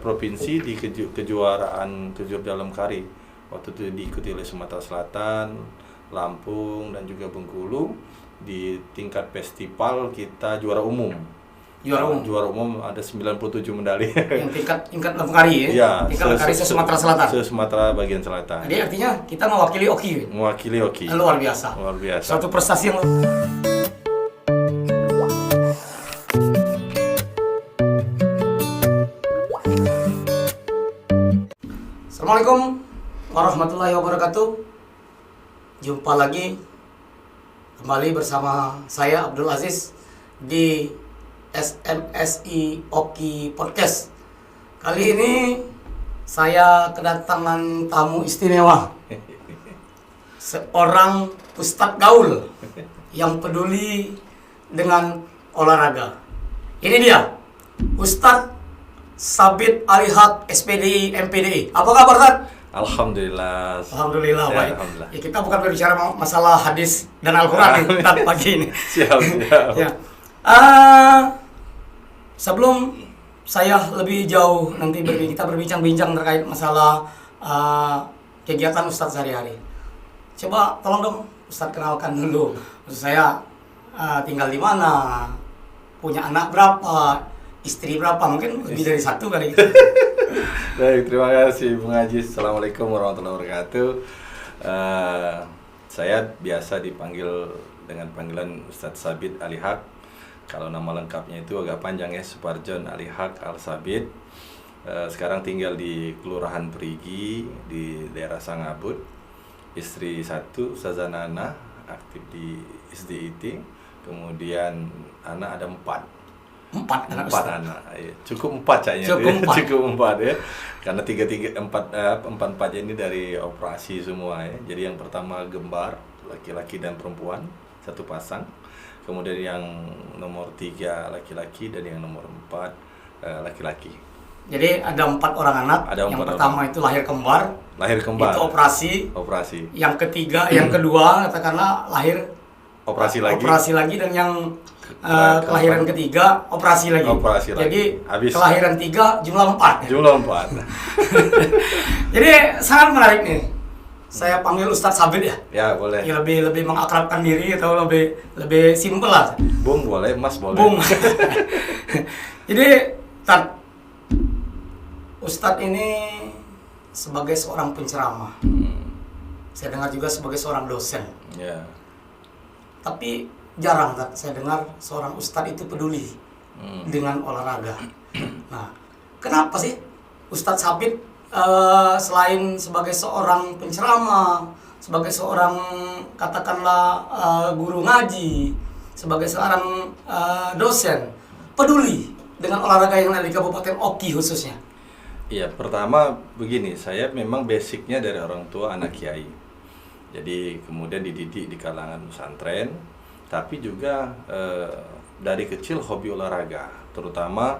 provinsi di kejuaraan dalam kari. Waktu itu diikuti oleh Sumatera Selatan, Lampung, dan juga Bengkulu. Di tingkat festival kita juara umum. Juara umum ada 97 medali. Yang tingkat Langkari ya? Iya. Tingkat Langkari Sumatera Selatan. Sumatera bagian selatan. Jadi artinya kita mewakili Oki. Mewakili Oki. Luar biasa. Luar biasa. Suatu prestasi yang Assalamualaikum warahmatullahi wabarakatuh. Jumpa lagi kembali bersama saya Abdul Aziz di SMSI Oki Podcast. Kali ini saya kedatangan tamu istimewa, seorang ustadz gaul yang peduli dengan olahraga. Ini dia, Ustadz Sabit Alihaq SPDI MPDI. Apa kabar, Ustadz? Alhamdulillah. Alhamdulillah, Sehat, baik. alhamdulillah. Ya, kita bukan berbicara masalah hadis dan Al-Quran nih, pagi ini. Siap. Ya. Sebelum saya lebih jauh nanti kita berbincang-bincang terkait masalah kegiatan Ustadz sehari-hari. Coba tolong dong Ustadz kenalkan dulu. Maksud saya tinggal di mana, punya anak berapa, istri berapa, mungkin lebih dari satu kali gitu. Baik, terima kasih Bung Haji. Assalamualaikum warahmatullahi wabarakatuh. Saya biasa dipanggil dengan panggilan Ustadz Sabit Alihaq. Kalau nama lengkapnya itu agak panjang ya, Suparjon Alihaq Al-Sabit. Sekarang tinggal di Kelurahan Perigi di daerah Sangabut. Istri satu, Ustazah Nana, aktif di SDIT. Kemudian anak ada empat anak, ya. Cukup empat kayaknya. Cukup empat ya, karena empat ini dari operasi semua ya. Jadi yang pertama gembar, laki-laki dan perempuan, satu pasang. Kemudian yang nomor 3 laki-laki dan yang nomor 4 laki-laki. Jadi ada 4 orang anak. Yang pertama itu lahir kembar. Itu operasi. Yang ketiga, yang kedua katakanlah lahir operasi lagi, dan yang kelahiran ketiga operasi lagi. Jadi habis. Kelahiran 3 jumlah 4. Jumlah 4. Jadi sangat menarik nih. Saya panggil Ustadz Sabit ya. Ya, boleh. Ya, lebih mengakrabkan diri atau lebih simpel lah. Bung boleh, Mas boleh. Bung. Jadi Ustadz ini sebagai seorang penceramah. Saya dengar juga sebagai seorang dosen. Ya. Tapi jarang saya dengar seorang ustadz itu peduli dengan olahraga. Nah, kenapa sih Ustadz Sabit selain sebagai seorang penceramah, sebagai seorang katakanlah guru ngaji, sebagai seorang dosen, peduli dengan olahraga yang ada di Kabupaten Oki khususnya? Iya, pertama begini, saya memang basicnya dari orang tua anak kiai. Jadi kemudian dididik di kalangan pesantren, tapi juga dari kecil hobi olahraga, terutama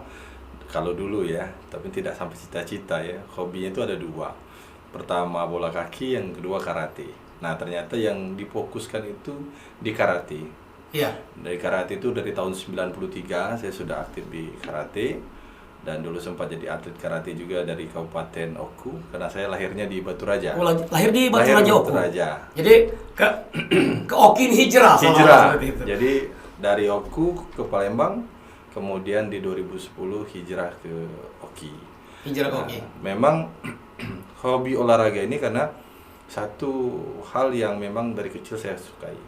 kalau dulu ya, tapi tidak sampai cita-cita ya. Hobinya itu ada 2. Pertama bola kaki, yang kedua karate. Nah, ternyata yang difokuskan itu di karate. Iya. Dari karate itu dari tahun 93 saya sudah aktif di karate. Dan dulu sempat jadi atlet karate juga dari Kabupaten Oku, karena saya lahirnya di Batu Raja. Oh, lahir di Batu Raja Oku. Jadi ke Oki hijrah. Jadi dari Oku ke Palembang, kemudian di 2010 hijrah ke Oki. Memang hobi olahraga ini karena satu hal yang memang dari kecil saya sukai.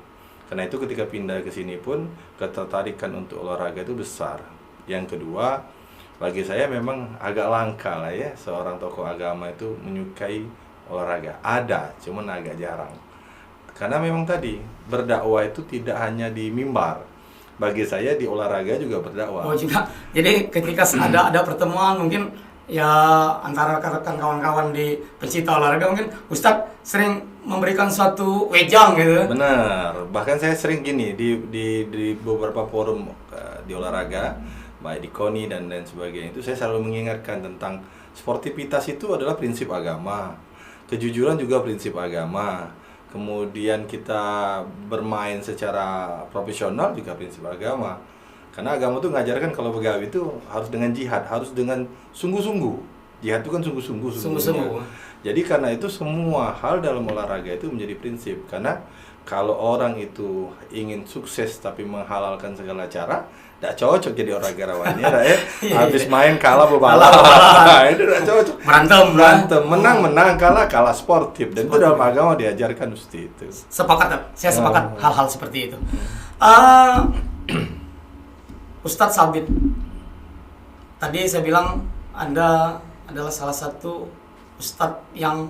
Karena itu ketika pindah ke sini pun ketertarikan untuk olahraga itu besar. Yang kedua, bagi saya memang agak langka lah ya, seorang tokoh agama itu menyukai olahraga. Ada, cuman agak jarang. Karena memang tadi berdakwah itu tidak hanya di mimbar. Bagi saya di olahraga juga berdakwah. Oh juga. Jadi ketika ada pertemuan mungkin ya antara rekan kawan-kawan di pencinta olahraga, mungkin Ustadz sering memberikan suatu wejang gitu. Benar. Bahkan saya sering gini di beberapa forum di olahraga, baik di KONI dan lain sebagainya, itu saya selalu mengingatkan tentang sportivitas itu adalah prinsip agama, kejujuran juga prinsip agama, kemudian kita bermain secara profesional juga prinsip agama. Karena agama itu mengajarkan kalau begawi itu harus dengan jihad, harus dengan sungguh-sungguh. Jihad itu kan sungguh-sungguh. Sungguh-sungguh. Jadi karena itu semua hal dalam olahraga itu menjadi prinsip. Karena kalau orang itu ingin sukses tapi menghalalkan segala cara, tidak cocok jadi olahragawan ya. Habis main kalah bebalap, itu tidak cocok. Berantem, menang, kalah sportif. Dan itu dalam agama diajarkan mesti itu. Sepakat, saya sepakat hal-hal seperti itu. Ustadz Sabit, tadi saya bilang Anda adalah salah satu ustadz yang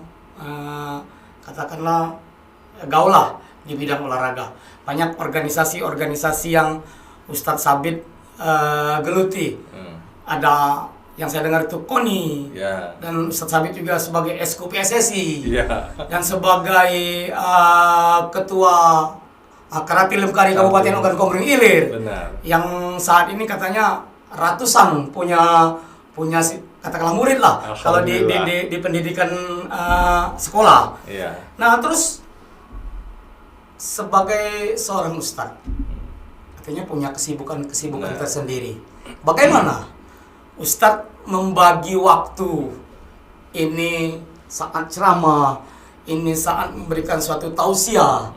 katakanlah gaulah di bidang olahraga. Banyak organisasi-organisasi yang Ustadz Sabit geluti. Ada yang saya dengar itu KONI, dan Ustadz Sabit juga sebagai Esku PSSI, dan sebagai ketua Karate Lemkari Kabupaten Ogan Komering Ilir. Benar. Yang saat ini katanya ratusan punya katakanlah murid lah kalau di pendidikan sekolah. Nah, terus sebagai seorang ustadz, artinya punya kesibukan tersendiri. Bagaimana ustadz membagi waktu ini saat ceramah, ini saat memberikan suatu tausiah,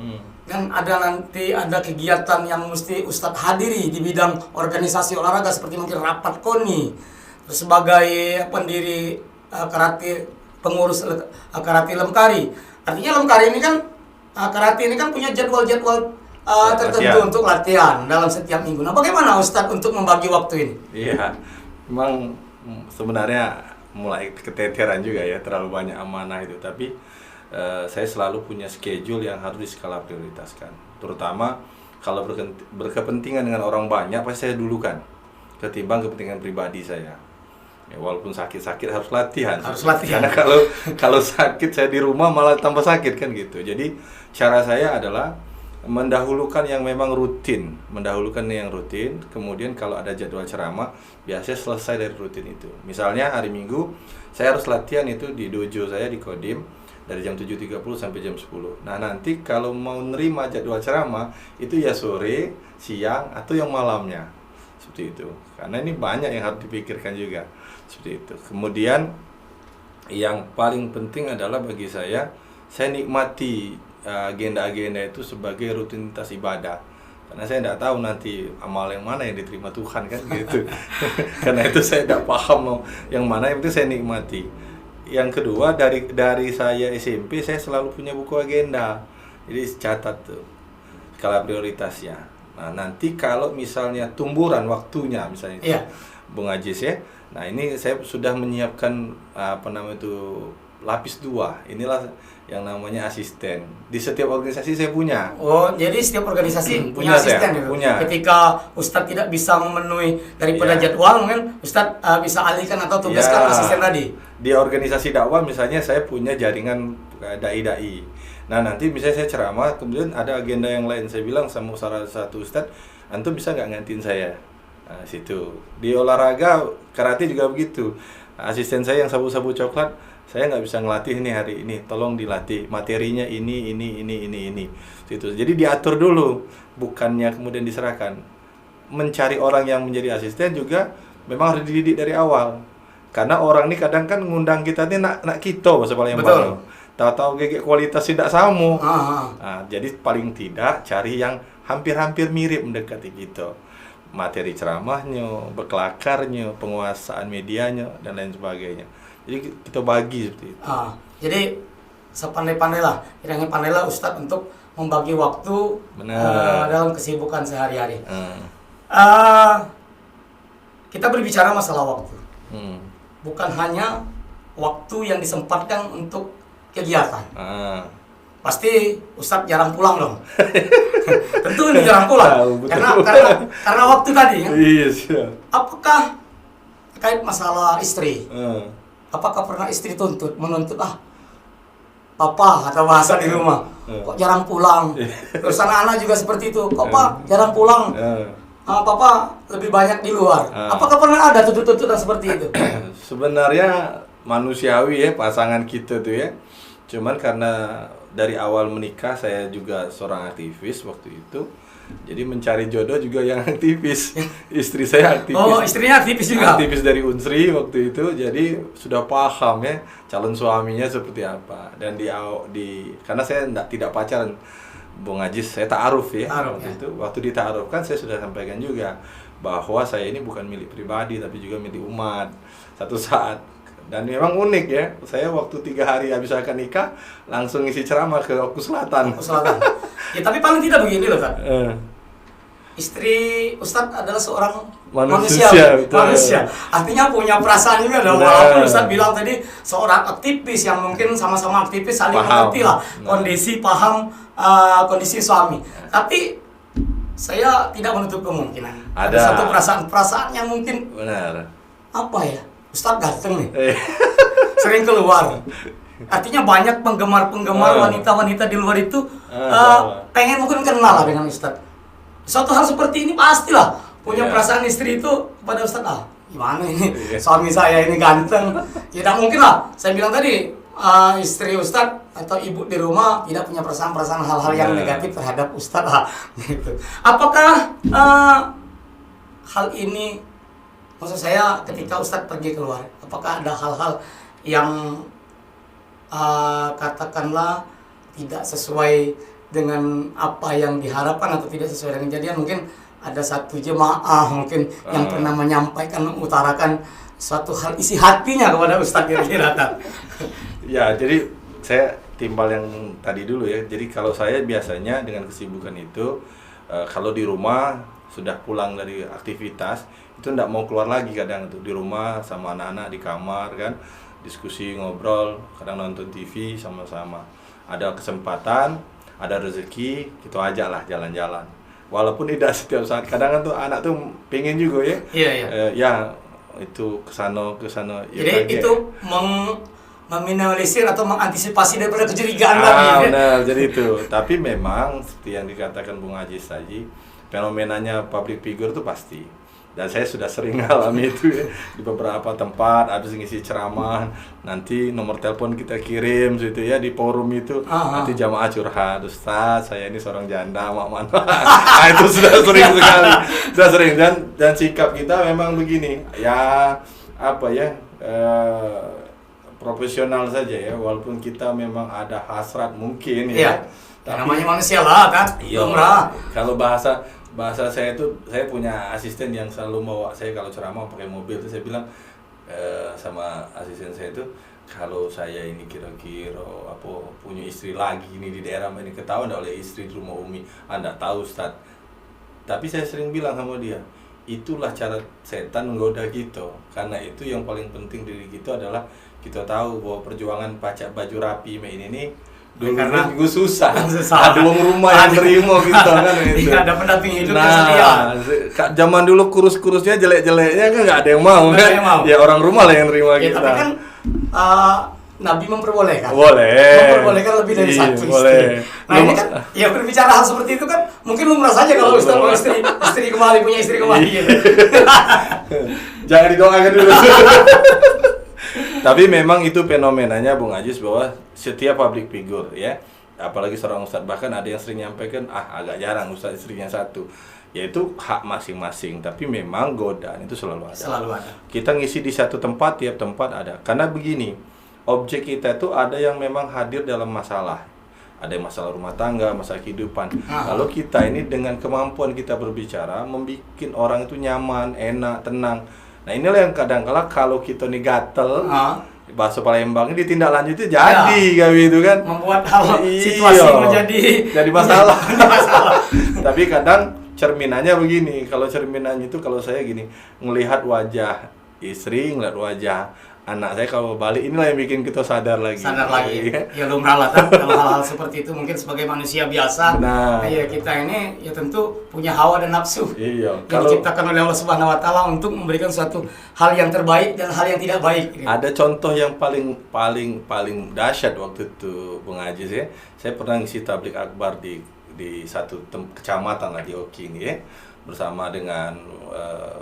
dan nanti ada kegiatan yang mesti ustadz hadiri di bidang organisasi olahraga seperti mungkin rapat KONI, terus sebagai pendiri pengurus Karate Lemkari. Artinya Lemkari ini kan karate ini kan punya jadwal-jadwal tertentu untuk latihan dalam setiap minggu. Nah, bagaimana Ustadz untuk membagi waktu ini? Iya, memang sebenarnya mulai keteteran juga ya, terlalu banyak amanah itu. Tapi saya selalu punya schedule yang harus diskala prioritaskan. Terutama kalau berkepentingan dengan orang banyak, pasti saya dulukan ketimbang kepentingan pribadi saya. Ya, walaupun sakit-sakit harus latihan. Karena kalau sakit saya di rumah malah tambah sakit kan gitu. Jadi cara saya adalah mendahulukan yang memang rutin, kemudian kalau ada jadwal ceramah biasanya selesai dari rutin itu. Misalnya hari Minggu saya harus latihan itu di dojo saya di Kodim dari jam 7.30 sampai jam 10. Nah, nanti kalau mau nerima jadwal ceramah itu ya sore, siang, atau yang malamnya. Seperti itu. Karena ini banyak yang harus dipikirkan juga. Seperti itu. Kemudian yang paling penting adalah bagi saya nikmati agenda-agenda itu sebagai rutinitas ibadah. Karena saya tidak tahu nanti amal yang mana yang diterima Tuhan kan gitu. Karena itu saya tidak paham yang mana, yang penting saya nikmati. Yang kedua, dari saya SMP saya selalu punya buku agenda. Jadi catat tuh skala prioritasnya. Nah, nanti kalau misalnya tumburan waktunya misalnya itu, Bung Ajis ya. Nah, ini saya sudah menyiapkan lapis 2. Inilah yang namanya asisten. Di setiap organisasi saya punya. Oh, jadi setiap organisasi punya asisten ya? Punya. Ketika Ustadz tidak bisa memenuhi daripada jadwal, mungkin Ustadz bisa alihkan atau tugaskan asisten tadi. Di organisasi dakwah misalnya saya punya jaringan dai-dai. Nah, nanti misalnya saya ceramah, kemudian ada agenda yang lain. Saya bilang sama salah satu Ustadz, antum bisa nggak ngantin saya? Nah, situ. Di olahraga, karate juga begitu. Asisten saya yang sabu-sabu coklat, saya nggak bisa ngelatih nih hari ini, tolong dilatih materinya ini. Situ. Jadi diatur dulu, bukannya kemudian diserahkan. Mencari orang yang menjadi asisten juga memang harus dididik dari awal. Karena orang ini kadang kan ngundang kita ini nak kita bahasa Palembang. Tahu-tahu kayak kualitas tidak sama. Nah, jadi paling tidak cari yang hampir-hampir mirip mendekati kita. Materi ceramahnya, berkelakarnya, penguasaan medianya, dan lain sebagainya. Jadi kita bagi seperti itu. Jadi sepandai-pandailah, kiranya pandailah Ustadz untuk membagi waktu dalam kesibukan sehari-hari. Kita berbicara masalah waktu. Bukan hanya waktu yang disempatkan untuk kegiatan. Pasti Ustadz jarang pulang dong. Tentu ini jarang pulang. Karena waktu tadi kan. Apakah terkait masalah istri? Apakah pernah istri menuntut papa atau bahasa di rumah kok jarang pulang? Terus anak-anak juga seperti itu. Papa jarang pulang. Papa lebih banyak di luar. Apakah pernah ada tuntut-tuntutan seperti itu? Sebenarnya manusiawi ya pasangan kita tuh ya. Cuman karena dari awal menikah saya juga seorang aktivis waktu itu. Jadi mencari jodoh juga yang aktivis. Istri saya aktivis. Oh, istrinya aktivis juga. Aktivis dari Unsri waktu itu, jadi sudah paham ya calon suaminya seperti apa. Dan karena saya tidak pacaran, Bung Ajis, saya ta'aruf ya. Ta'aruf, Waktu ya. itu, waktu dita'arufkan saya sudah sampaikan juga bahwa saya ini bukan milik pribadi tapi juga milik umat. Satu saat, dan memang unik ya, saya waktu 3 hari habis akan nikah langsung ngisi ceramah ke Oku Selatan. Oku Selatan. Ya tapi paling tidak begini loh, Kak. Istri Ustadz adalah seorang Manusia, betul. manusia. Artinya punya perasaan juga dong. Walaupun Ustadz bilang tadi seorang aktivis yang mungkin sama-sama aktivis saling mengerti lah kondisi kondisi suami. Tapi saya tidak menutup kemungkinan ada satu perasaan yang mungkin benar. Apa ya? Ustadz ganteng nih. Sering keluar. Artinya banyak penggemar wanita-wanita di luar itu pengen mungkin kenal lah dengan Ustadz. Suatu hal seperti ini pastilah punya perasaan istri itu kepada Ustadz. Gimana ini suami saya ini ganteng. Tidak mungkin lah. Saya bilang tadi istri Ustadz atau ibu di rumah tidak punya perasaan hal-hal yang negatif terhadap Ustadz lah. Gitu. Apakah hal ini, maksud saya ketika Ustadz pergi keluar, apakah ada hal-hal yang katakanlah tidak sesuai dengan apa yang diharapkan atau tidak sesuai dengan kejadian? Mungkin ada satu jemaah mungkin yang pernah menyampaikan, mengutarakan suatu hal isi hatinya kepada Ustadz kira-kira. Ya, jadi saya timbal yang tadi dulu ya. Jadi kalau saya biasanya dengan kesibukan itu, kalau di rumah sudah pulang dari aktivitas itu enggak mau keluar lagi, kadang tuh di rumah sama anak-anak di kamar kan, diskusi, ngobrol, kadang nonton TV sama-sama. Ada kesempatan, ada rezeki, kita ajak lah jalan-jalan. Walaupun tidak setiap saat, kadang kan tuh anak tuh pengen juga ya. Iya. Ya itu kesana. Jadi ya, itu meminimalisir atau mengantisipasi daripada kecurigaan tadi. Benar, jadi itu. Tapi memang seperti yang dikatakan Bung Ajis tadi, fenomenanya public figure itu pasti. Dan saya sudah sering alami itu ya, di beberapa tempat habis ngisi ceramah, nanti nomor telepon kita kirim gitu ya di forum itu, nanti jamaah curhat, Ustaz saya ini seorang janda mak mana. Nah, itu sudah sering sekali, sudah sering, dan sikap kita memang begini ya, apa ya, profesional saja ya, walaupun kita memang ada hasrat mungkin ya. Tapi, namanya manusia lah kan. Iya. Kalau bahasa saya itu, saya punya asisten yang selalu bawa saya kalau ceramah pakai mobil itu, saya bilang sama asisten saya itu, kalau saya ini kira-kira punya istri lagi ini di daerah ini, ketahuan oleh istri di rumah Umi, Anda tahu Ustaz. Tapi saya sering bilang sama dia, itulah cara setan menggoda kita. Karena itu yang paling penting diri kita adalah kita tahu bahwa perjuangan pacak baju rapi ini nih dulu karena gue susah. Ada uang rumah yang terima gitu kan itu. Ada pendamping hidup kesediaan. Zaman dulu kurus-kurusnya, jelek-jeleknya kan nggak ada yang mau kan. Ya orang rumah lah yang terima kita. Tapi kan Nabi memperbolehkan. Boleh. Memperbolehkan lebih dari satu istri. Boleh. Nah ini kan, ya berbicara hal seperti itu kan, mungkin lumrah saja kalau Ustaz mau istri kembali, punya istri kembali. Gitu. Jangan didoakan dulu. Tapi memang itu fenomenanya Bung Ajis, bahwa setiap public figure ya, apalagi seorang ustadz, bahkan ada yang sering nyampaikan, agak jarang ustadz istrinya satu, yaitu hak masing-masing. Tapi memang godaan itu selalu ada. Kita ngisi di satu tempat, tiap tempat ada. Karena begini, objek kita itu ada yang memang hadir dalam masalah. Ada yang masalah rumah tangga, masalah kehidupan. Lalu kita ini dengan kemampuan kita berbicara, membuat orang itu nyaman, enak, tenang. Nah inilah yang kadang-kala kalau kita nih gatel, bahasa Palembang ini ditindaklanjuti jadi gitu kan, membuat hal situasi jadi masalah. Tapi kadang cerminannya begini, kalau cerminannya itu kalau saya gini, ngelihat wajah istri, ngelihat wajah anak saya kalau balik, inilah yang bikin kita sadar lagi. Ya lumrah lah kan, kalau hal-hal seperti itu mungkin sebagai manusia biasa. Ya kita ini ya tentu punya hawa dan nafsu. Yang diciptakan oleh Allah Subhanahu wa taala untuk memberikan suatu hal yang terbaik dan hal yang tidak baik. Ada contoh yang paling dahsyat waktu itu Bung Ajis ya. Saya pernah ngisi tablik akbar di satu kecamatan lah di Oki ini ya, bersama dengan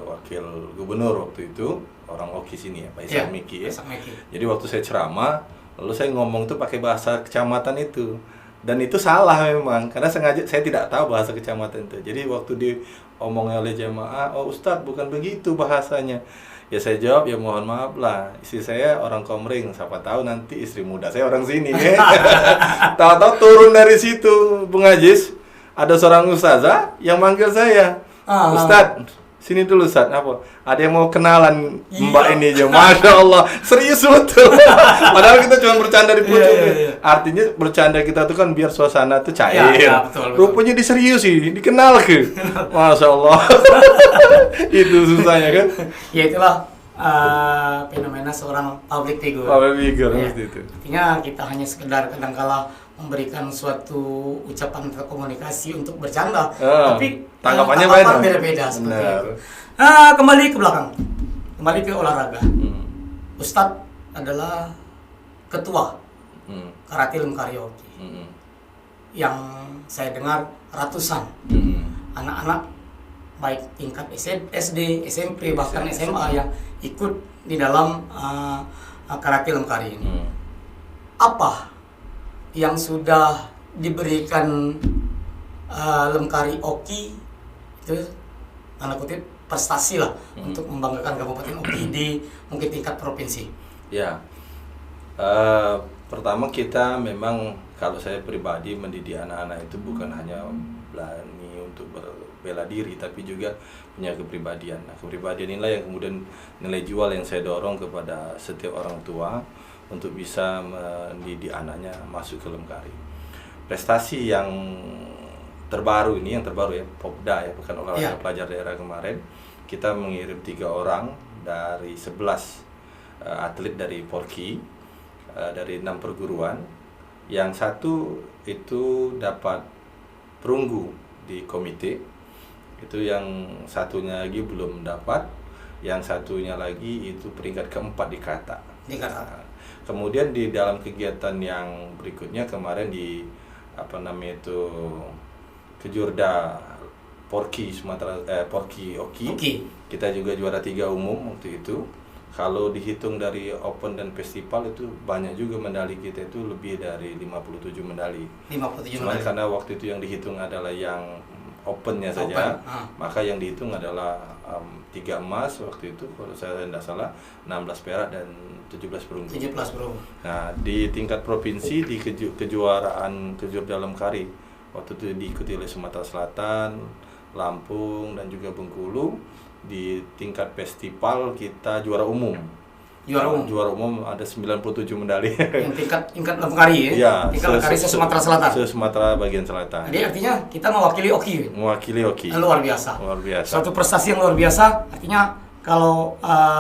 wakil gubernur waktu itu, orang Oki sini ya, Pak Isak Miki ya. Jadi waktu saya ceramah, lalu saya ngomong tuh pakai bahasa kecamatan itu. Dan itu salah memang, karena sengaja saya tidak tahu bahasa kecamatan itu. Jadi waktu diomongnya oleh jamaah, oh Ustadz bukan begitu bahasanya. Ya saya jawab, ya mohon maaf lah, istri saya orang Komering, siapa tahu nanti istri muda saya orang sini. Tahu-tahu turun dari situ, Bung Ajis, ada seorang ustazah yang manggil saya, Ustadz, sini dulu Ustadz, apa? Ada yang mau kenalan Mbak ini aja, Masya Allah, serius betul. Padahal kita cuma bercanda di pojok. Artinya bercanda kita tuh kan biar suasana tuh cair. Betul. Rupanya diseriusi, dikenal ke. Masya Allah. Itu susahnya kan. Ya itulah fenomena seorang public figure. Public figure seperti itu. Artinya kita hanya sekedar kadangkala memberikan suatu ucapan atau komunikasi untuk bercanda, tapi tanggapan beda-beda seperti itu. Kembali ke belakang, kembali ke olahraga. Ustadz adalah ketua Karate Lemkari Oki, yang saya dengar ratusan anak-anak baik tingkat SD, SMP, bahkan SMA yang ikut di dalam Karate Lemkari ini. Apa yang sudah diberikan Lemkari Oki itu, tanda kutip, prestasi lah untuk membanggakan Kabupaten Oki di mungkin tingkat provinsi? Ya, pertama kita memang, kalau saya pribadi mendidik anak-anak itu bukan hanya berani untuk berbela diri, tapi juga punya kepribadian. Nah, kepribadian inilah yang kemudian nilai jual yang saya dorong kepada setiap orang tua untuk bisa mendidik anaknya masuk ke Lemkari. Prestasi yang terbaru ini, yang terbaru ya, Popda ya, Pekan Olahraga Pelajar Daerah kemarin, kita mengirim 3 orang dari 11 atlet dari Porki, dari 6 perguruan. Yang satu itu dapat perunggu di komite, itu yang satunya lagi belum dapat, yang satunya lagi itu peringkat keempat di kata. Kemudian di dalam kegiatan yang berikutnya kemarin di Kejurda Porki Sumatera, Porki Oki, kita juga juara 3 umum waktu itu. Kalau dihitung dari open dan festival itu banyak juga medali kita, itu lebih dari 57 medali. Cuma karena waktu itu yang dihitung adalah yang opennya saja, maka yang dihitung adalah 3 emas waktu itu, kalau saya tidak salah, 16 perak dan 17 perunggu. Nah, di tingkat provinsi, di kejuaraan Kejurda Lemkari, waktu itu diikuti oleh Sumatera Selatan, Lampung, dan juga Bengkulu. Di tingkat festival kita juara umum. Juara umum ada 97 medali. Yang tingkat Lemkari ya? Iya. Tingkat Lemkari se-Sumatera Selatan? Se-Sumatera bagian selatan. Jadi artinya kita mewakili Oki? Mewakili Oki. Luar biasa. Suatu prestasi yang luar biasa. Artinya kalau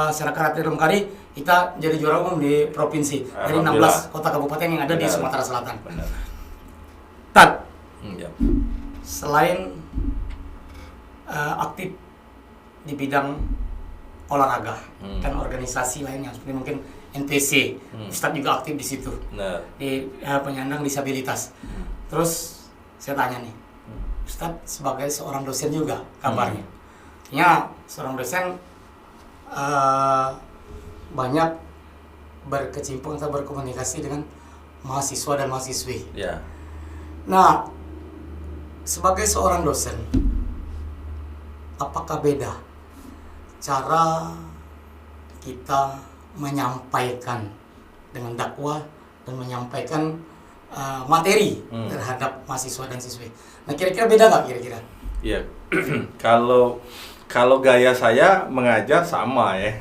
secara Karate Lemkari, kita jadi juara umum di provinsi. Dari 16 kota kabupaten yang ada di Sumatera Selatan. Tad, selain aktif di bidang olahraga dan organisasi lainnya seperti mungkin NPC, Ustadz juga aktif di situ, di penyandang disabilitas. Terus saya tanya nih, Ustadz sebagai seorang dosen juga kabarnya, artinya seorang dosen banyak berkecimpung atau berkomunikasi dengan mahasiswa dan mahasiswi. Nah, sebagai seorang dosen, apakah beda cara kita menyampaikan dengan dakwah dan menyampaikan materi terhadap mahasiswa dan siswi? Nah, kira-kira beda nggak kira-kira? Iya, kalau gaya saya mengajar sama ya.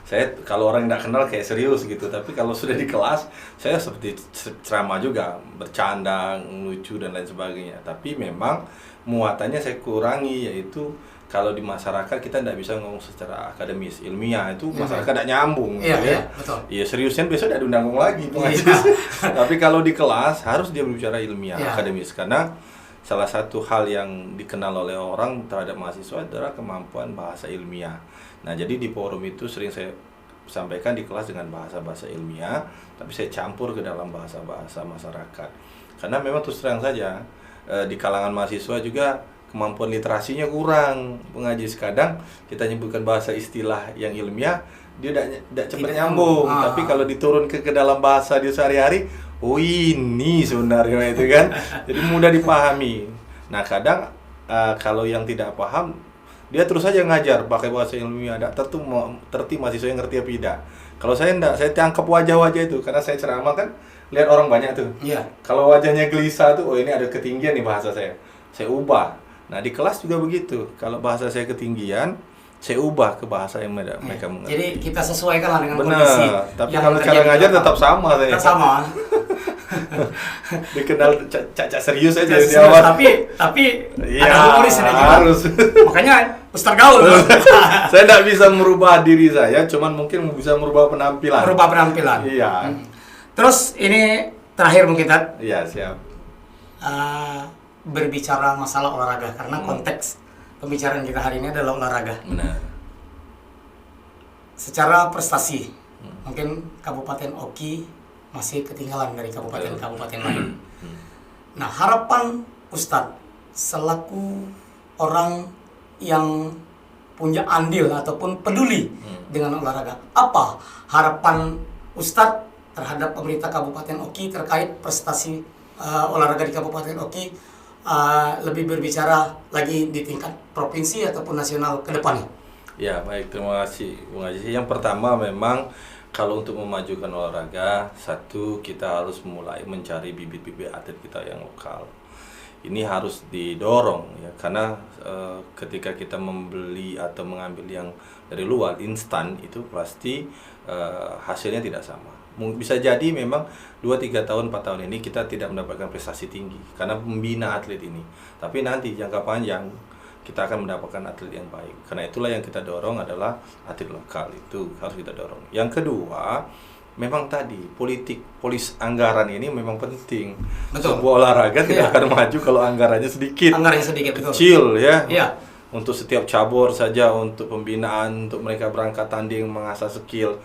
Saya kalau orang tidak kenal kayak serius gitu, tapi kalau sudah di kelas saya seperti ceramah juga, bercanda, lucu dan lain sebagainya. Tapi memang muatannya saya kurangi, yaitu kalau di masyarakat kita tidak bisa ngomong secara akademis, ilmiah, itu masyarakat tidak nyambung. Iya, betul. Iya, seriusnya besok tidak diundang lagi. Tapi kalau di kelas harus dia berbicara ilmiah, akademis, karena salah satu hal yang dikenal oleh orang terhadap mahasiswa adalah kemampuan bahasa ilmiah. Nah, jadi di forum itu sering saya sampaikan di kelas dengan bahasa-bahasa ilmiah, tapi saya campur ke dalam bahasa-bahasa masyarakat. Karena memang terus terang saja, di kalangan mahasiswa juga kemampuan literasinya kurang. Pengaji kadang kita nyebutkan bahasa istilah yang ilmiah, dia tidak cepat nyambung. Tapi kalau diturun ke dalam bahasa dia sehari-hari, oh ini sebenarnya itu kan. Jadi mudah dipahami. Nah kadang kalau yang tidak paham, dia terus saja ngajar pakai bahasa ilmiah, ada terti mahasiswa yang ngerti apa tidak. Kalau saya enggak, saya tangkap wajah-wajah itu, karena saya ceramah kan lihat orang banyak tuh. Iya. Kalau wajahnya gelisah tuh, oh ini ada ketinggian nih bahasa saya ubah. Nah di kelas juga begitu, kalau bahasa saya ketinggian, saya ubah ke bahasa yang mereka mengerti. Jadi kita sesuaikan lah dengan Benar, kondisi. tapi yang kalau cara terjadi ngajar di tetap sama saya. Tetap sama. Dikenal caca serius aja di Serius, awal. tapi Iya, ada humorisnya juga. harus. Makanya Ustaz gaul. Saya tidak bisa merubah diri saya, cuman mungkin bisa merubah penampilan. Merubah penampilan. Iya. Terus ini terakhir mungkin Tat, Iya, siap. berbicara masalah olahraga karena konteks pembicaraan kita hari ini adalah olahraga. Benar. Secara prestasi, mungkin Kabupaten Oki masih ketinggalan dari kabupaten-kabupaten lain. Nah, harapan Ustadz selaku orang yang punya andil ataupun peduli dengan olahraga, apa harapan Ustadz terhadap pemerintah Kabupaten Oki terkait prestasi olahraga di Kabupaten Oki, lebih berbicara lagi di tingkat provinsi ataupun nasional ke depannya? Ya, baik, terima kasih Bung Haji. Yang pertama memang kalau untuk memajukan olahraga, satu kita harus mulai mencari bibit-bibit atlet kita yang lokal. Ini harus didorong ya, karena ketika kita membeli atau mengambil yang dari luar instan itu pasti hasilnya tidak sama. Bisa jadi memang 2-3 tahun 4 tahun ini kita tidak mendapatkan prestasi tinggi karena membina atlet ini. Tapi nanti jangka panjang kita akan mendapatkan atlet yang baik. Karena itulah yang kita dorong adalah atlet lokal, itu harus kita dorong. Yang kedua, memang tadi polis anggaran ini memang penting. Betul. Sebuah olahraga tidak akan maju kalau anggarannya sedikit. Anggarannya sedikit, betul. Kecil ya. Iya. Untuk setiap cabur saja, untuk pembinaan, untuk mereka berangkat tanding, mengasah skill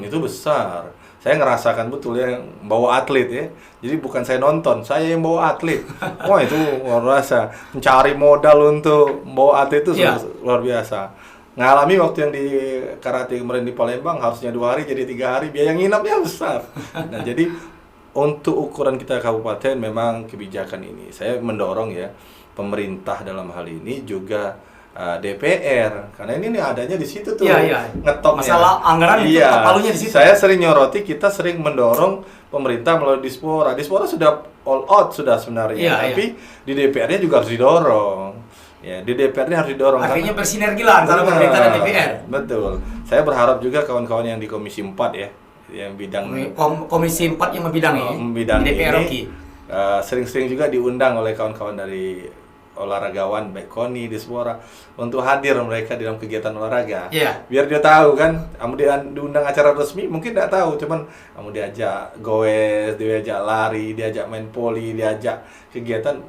itu besar. Saya ngerasakan betul ya, bawa atlet ya. Jadi bukan saya nonton, saya yang bawa atlet. Wah itu luar biasa. Mencari modal untuk bawa atlet itu luar biasa. Ngalami waktu yang di karate kemarin di Palembang, harusnya 2 hari jadi 3 hari, biaya nginapnya besar. Nah jadi untuk ukuran kita kabupaten memang kebijakan ini, saya mendorong ya pemerintah dalam hal ini juga DPR, karena ini nih adanya di situ tuh ngetopnya. Masalah anggaran itu palunya di situ. Saya sering nyoroti, kita sering mendorong pemerintah melalui Dispora. Dispora sudah all out sudah sebenarnya, tapi di DPR-nya juga harus didorong. Ya, di DPR-nya harus didorong. Artinya bersinergi lah antara pemerintah dan DPR. Betul. Saya berharap juga kawan-kawan yang di Komisi 4 ya, yang bidang Komisi 4 yang membidangi DPR ini, sering-sering juga diundang oleh kawan-kawan dari olahragawan baik KONI, Dispora untuk hadir mereka dalam kegiatan olahraga. Biar dia tahu kan, kemudian diundang acara resmi mungkin tidak tahu, cuman kamu diajak goes, diajak lari, diajak main poli, diajak kegiatan.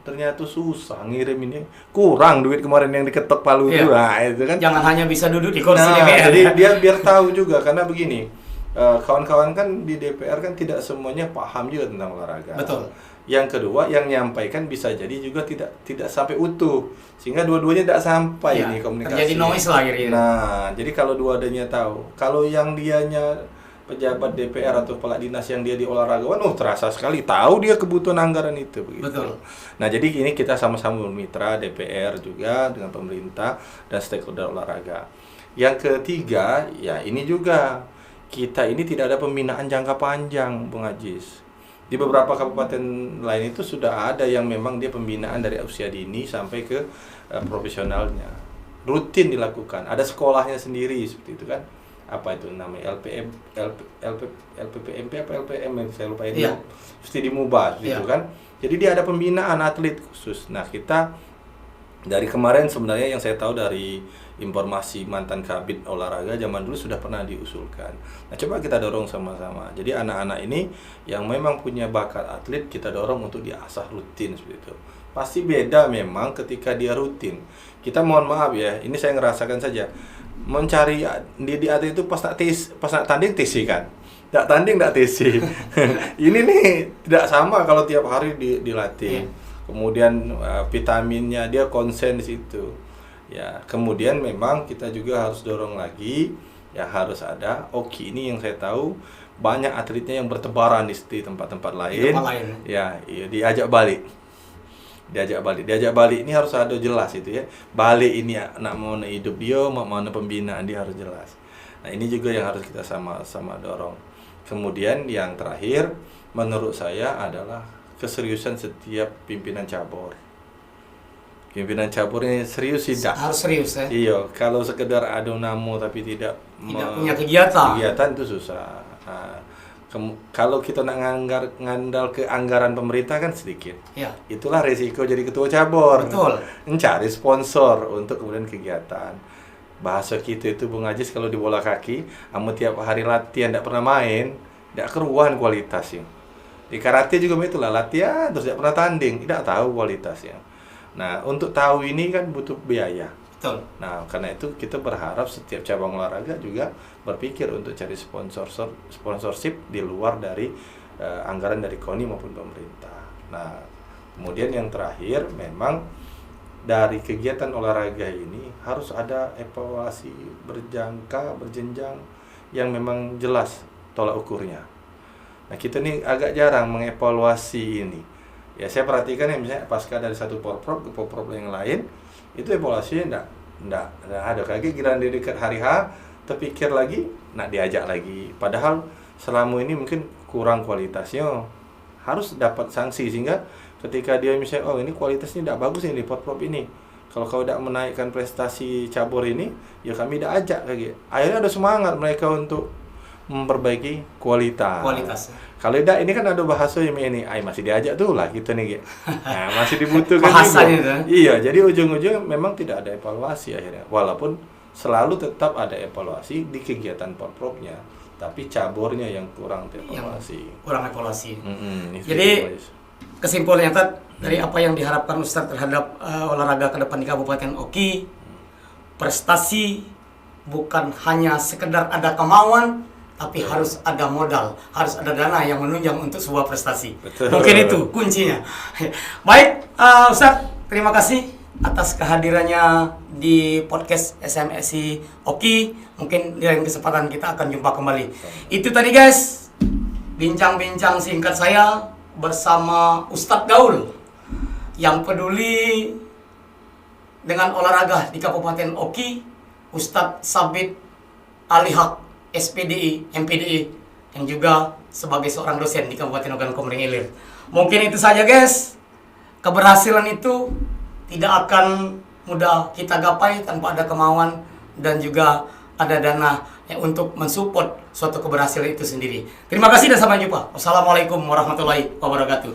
Ternyata susah ngirim ini, kurang duit kemarin yang diketok palu itu. Nah, itu kan. Jangan hanya bisa duduk di kursi DPR. Jadi dia biar tahu juga, karena begini, kawan-kawan kan di DPR kan tidak semuanya paham juga tentang olahraga. Betul. Yang kedua, yang nyampaikan bisa jadi juga tidak sampai utuh, sehingga dua-duanya tidak sampai ini komunikasi. Terjadi noise lah akhirnya. Nah, jadi kalau dua-duanya tahu, kalau yang dianya pejabat DPR atau kepala dinas yang dia di olahragawan, terasa sekali tahu dia kebutuhan anggaran itu. Begitu. Betul. Nah, jadi ini kita sama-sama bermitra DPR juga dengan pemerintah dan stakeholder olahraga. Yang ketiga, ya ini juga kita ini tidak ada pembinaan jangka panjang, Bung Ajis. Di beberapa kabupaten lain itu sudah ada yang memang dia pembinaan dari usia dini sampai ke profesionalnya. Rutin dilakukan. Ada sekolahnya sendiri seperti itu kan. Apa itu namanya? LPPMP apa LPM, saya lupa ini. Mesti dimubah gitu kan. Jadi dia ada pembinaan atlet khusus. Nah, kita dari kemarin sebenarnya yang saya tahu dari informasi mantan kabit olahraga zaman dulu sudah pernah diusulkan. Nah, coba kita dorong sama-sama. Jadi anak-anak ini yang memang punya bakat atlet kita dorong untuk diasah rutin seperti itu. Pasti beda memang ketika dia rutin. Kita mohon maaf ya, ini saya ngerasakan saja. Mencari di atlet itu pas nak tanding TC kan. Tidak tanding tidak TC. Ini nih tidak sama kalau tiap hari dilatih. Kemudian vitaminnya dia konsen di situ. Ya, kemudian memang kita juga harus dorong lagi yang harus ada. Oki ini yang saya tahu banyak atletnya yang bertebaran di tempat-tempat lain. Ya, iya, diajak balik ini harus ada jelas itu ya. Balik ini nak mau hidup dia, mau pembinaan dia harus jelas. Nah, ini juga yang harus kita sama-sama dorong. Kemudian yang terakhir menurut saya adalah keseriusan setiap pimpinan cabur. Pimpinan cabur ini serius tidak? Harus serius ya. Iya, kalau sekedar adu namu tapi tidak punya kegiatan itu susah. Nah, kalau kita nak ngandal ke anggaran pemerintah kan sedikit. Ya. Itulah resiko jadi ketua cabur. Betul. Mencari sponsor untuk kemudian kegiatan. Bahasa kita itu Bung Ajis kalau di bola kaki, kamu tiap hari latihan tidak pernah main, tidak keruan kualitasnya. Di karate juga itulah latihan terus tidak pernah tanding, tidak tahu kualitasnya. Nah, untuk tahu ini kan butuh biaya. Betul. Nah, karena itu kita berharap setiap cabang olahraga juga berpikir untuk cari sponsorship di luar dari anggaran dari KONI maupun pemerintah. Nah, kemudian yang terakhir memang dari kegiatan olahraga ini harus ada evaluasi berjenjang yang memang jelas tolak ukurnya. Nah, kita nih agak jarang mengevaluasi ini. Ya, saya perhatikan ya, misalnya pasca dari satu porprov ke porprov yang lain, itu evaluasinya enggak ada. Kayak giliran di dekat hari H, terpikir lagi, nak diajak lagi. Padahal selama ini mungkin kurang kualitasnya, harus dapat sanksi sehingga ketika dia misalnya, oh ini kualitasnya tidak bagus ini di porprov ini. Kalau kau tidak menaikkan prestasi cabur ini, ya kami tidak ajak lagi. Akhirnya ada semangat mereka untuk memperbaiki kualitas. Kalau tidak, ini kan ada bahasa yang ini, masih diajak tuh lah gitu nih. Nah, masih dibutuhkan juga. Iya, jadi ujung-ujung memang tidak ada evaluasi akhirnya. Walaupun selalu tetap ada evaluasi di kegiatan porprovnya, tapi caburnya yang kurang evaluasi. Jadi kesimpulannya dari apa yang diharapkan Ustadz terhadap olahraga ke depan di Kabupaten Oki, prestasi bukan hanya sekedar ada kemauan, tapi harus ada modal, harus ada dana yang menunjang untuk sebuah prestasi. Betul. Mungkin itu kuncinya. Baik, Ustadz, terima kasih atas kehadirannya di podcast SMSI Oki. Mungkin di lain kesempatan kita akan jumpa kembali. Itu tadi guys, bincang-bincang singkat saya bersama Ustadz Gaul yang peduli dengan olahraga di Kabupaten Oki, Ustadz Sabit Alihak, SPDI, MPDI, yang juga sebagai seorang dosen di Kabupaten Ogan Komering Ilir. Mungkin itu saja guys. Keberhasilan itu tidak akan mudah kita gapai tanpa ada kemauan dan juga ada dana untuk mensupport suatu keberhasilan itu sendiri. Terima kasih dan sampai jumpa. Wassalamualaikum warahmatullahi wabarakatuh.